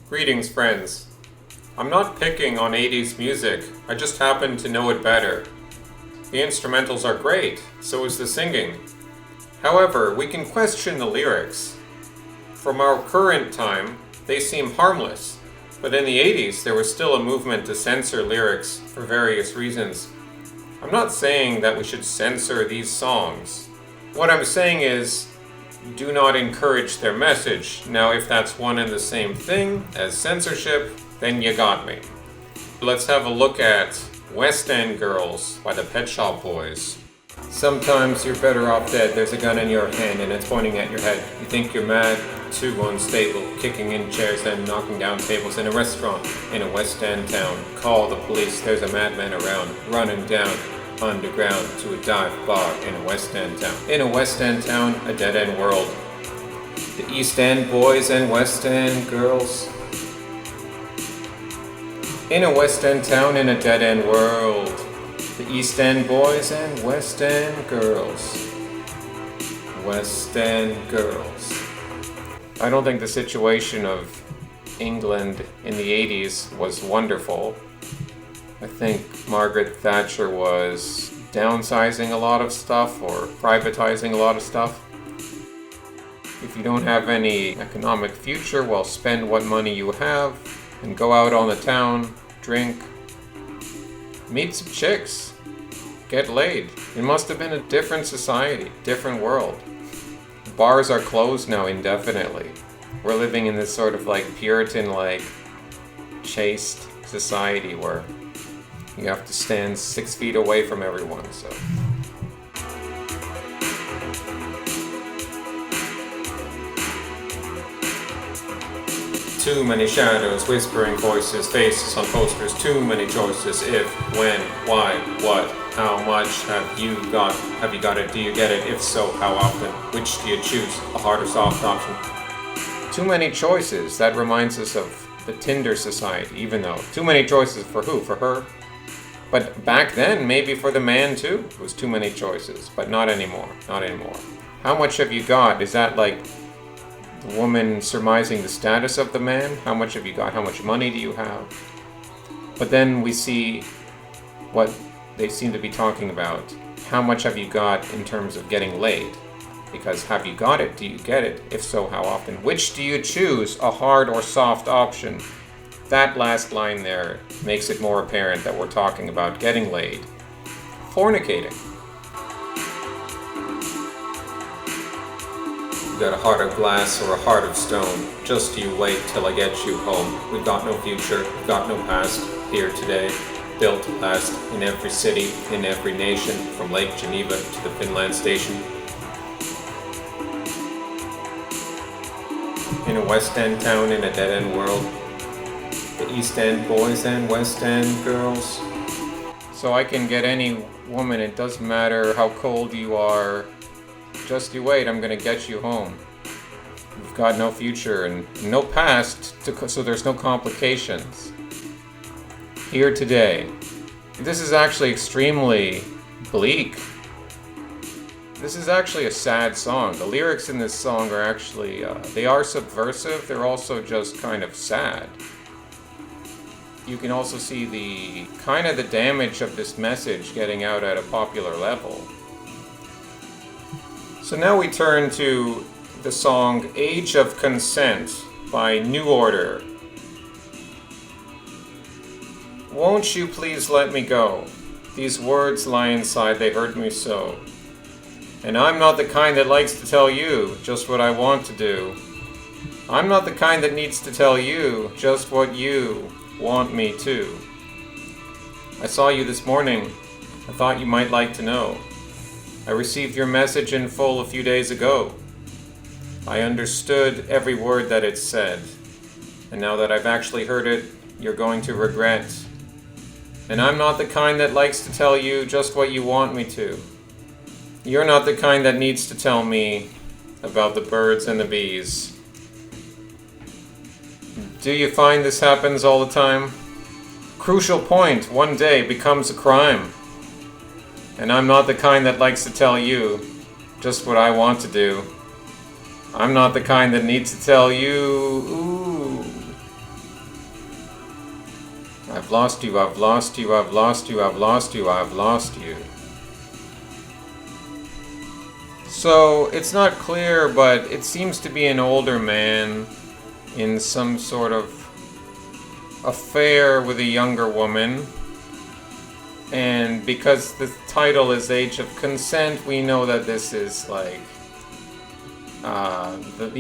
Greetings, friends. I'm not picking on 80s music, I just happen to know it better. The instrumentals are great, so is the singing. However, we can question the lyrics. From our current time, they seem harmless, but in the 80s there was still a movement to censor lyrics for various reasons. I'm not saying that we should censor these songs. What I'm saying is, do not encourage their message. Now, if that's one and the same thing as censorship, then you got me. Let's have a look at West End Girls by the Pet Shop Boys. Sometimes you're better off dead. There's a gun in your hand and it's pointing at your head. You think you're mad, too unstable, kicking in chairs and knocking down tables in a restaurant in a West End town. Call the police, there's a madman around, running down underground to a dive bar in a West End town. In a West End town, a dead-end world. The East End boys and West End girls. In a West End town, in a dead-end world. The East End boys and West End girls. West End girls. I don't think the situation of England in the 80s was wonderful. I think Margaret Thatcher was downsizing a lot of stuff or privatizing a lot of stuff. If you don't have any economic future, well, spend what money you have and go out on the town, drink, meet some chicks, get laid. It must have been a different society, different world. Bars are closed now indefinitely. We're living in this sort of Puritan, chaste society where you have to stand 6 feet away from everyone, so. Too many shadows, whispering voices, faces on posters, too many choices. If, when, why, what, how much have you got? Have you got it? Do you get it? If so, how often? Which do you choose? A hard or soft option? Too many choices. That reminds us of the Tinder society, even though. Too many choices for who? For her? But back then, maybe for the man too, it was too many choices. But not anymore. Not anymore. How much have you got? Is that the woman surmising the status of the man? How much have you got? How much money do you have? But then we see what they seem to be talking about. How much have you got in terms of getting laid? Because have you got it? Do you get it? If so, how often? Which do you choose? A hard or soft option? That last line there makes it more apparent that we're talking about getting laid. Fornicating. You got a heart of glass or a heart of stone. Just you wait till I get you home. We've got no future, we've got no past. Here today, built to last. In every city, in every nation. From Lake Geneva to the Finland station. In a West End town, in a dead-end world. The East End boys and West End girls. So I can get any woman, it doesn't matter how cold you are. Just you wait, I'm gonna get you home. You've got no future and no past, so there's no complications. Here today. This is actually extremely bleak. This is actually a sad song. The lyrics in this song are actually, they are subversive, they're also just kind of sad. You can also see the damage of this message getting out at a popular level. So now we turn to the song Age of Consent by New Order. Won't you please let me go? These words lie inside, they hurt me so. And I'm not the kind that likes to tell you just what I want to do. I'm not the kind that needs to tell you just what you want me to. I saw you this morning. I thought you might like to know. I received your message in full a few days ago. I understood every word that it said. And now that I've actually heard it, you're going to regret. And I'm not the kind that likes to tell you just what you want me to. You're not the kind that needs to tell me about the birds and the bees. Do you find this happens all the time? Crucial point, one day becomes a crime. And I'm not the kind that likes to tell you just what I want to do. I'm not the kind that needs to tell you, ooh, I've lost you, I've lost you, I've lost you, I've lost you, I've lost you. So it's not clear, but it seems to be an older man in some sort of affair with a younger woman. And because the title is Age of Consent, we know that this is like the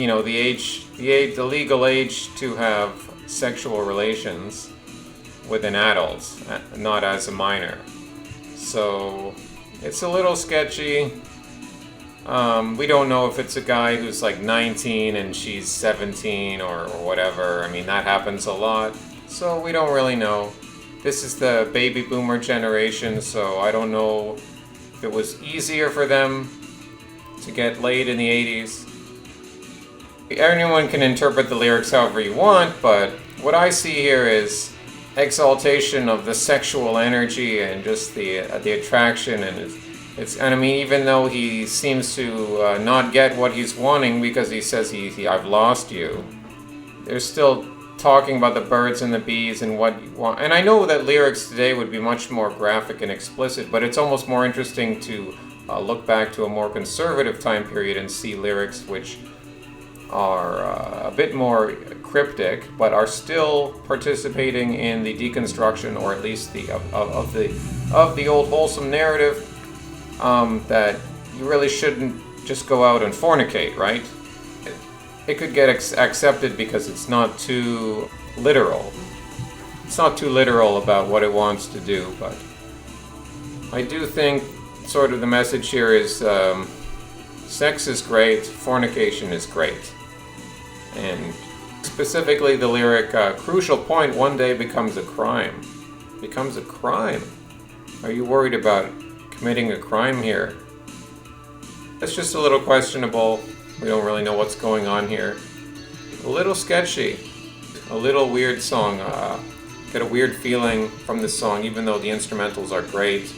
legal age to have sexual relations with an adult, not as a minor. So it's a little sketchy. We don't know if it's a guy who's like 19 and she's 17 or whatever. I mean, that happens a lot. So we don't really know. This is the baby boomer generation, so I don't know if it was easier for them to get laid in the 80s. Anyone can interpret the lyrics however you want, but what I see here is exaltation of the sexual energy and just the attraction, and I mean, even though he seems to not get what he's wanting because he says I've lost you, they're still talking about the birds and the bees and what you want. And I know that lyrics today would be much more graphic and explicit, but it's almost more interesting to look back to a more conservative time period and see lyrics which are a bit more cryptic, but are still participating in the deconstruction, or at least of the old wholesome narrative that you really shouldn't just go out and fornicate, right? It could get accepted because it's not too literal. It's not too literal about what it wants to do, but I do think sort of the message here is sex is great, fornication is great. And specifically the lyric, crucial point, one day becomes a crime. Becomes a crime. Are you worried about committing a crime here? It's just a little questionable. We don't really know what's going on here. A little sketchy. A little weird song. Get a weird feeling from this song, even though the instrumentals are great.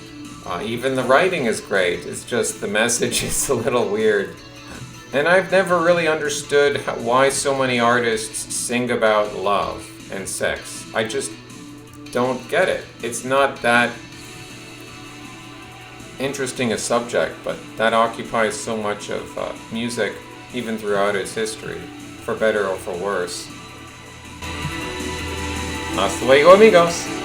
Even the writing is great. It's just the message is a little weird. And I've never really understood why so many artists sing about love and sex. I just don't get it. It's not that interesting a subject, but that occupies so much of music, even throughout its history, for better or for worse. Hasta luego, amigos!